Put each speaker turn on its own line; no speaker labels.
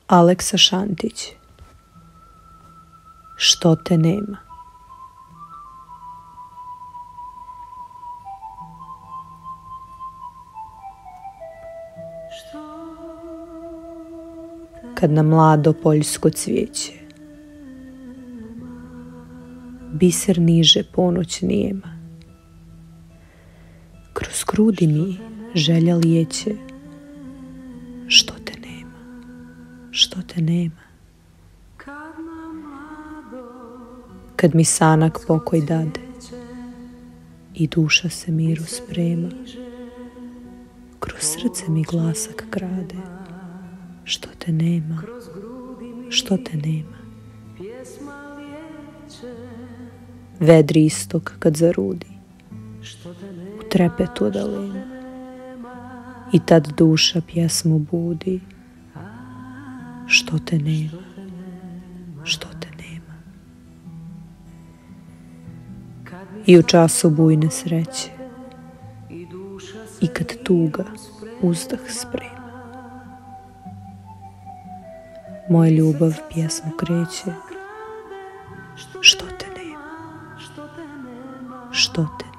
Aleksa Šantić. Što te nema? Kad na mlado poljsko cvijeće biser niže ponoć nijema, kroz grudi mi želja lijeće. Što te nema? Što te nema? Kad mi sanak pokoj dade i duša se miru sprema, kroz srce mi glasak krade. Što te nema? Što te nema? Vedri istok kad zarudi u trepetu odalema, i tad duša pjesmu budi. Što te nema? Što te nema? I u času bujne sreće i kad tuga uzdah sprema, moja ljubav pjesmu kreće. Što te nema? Što te nema?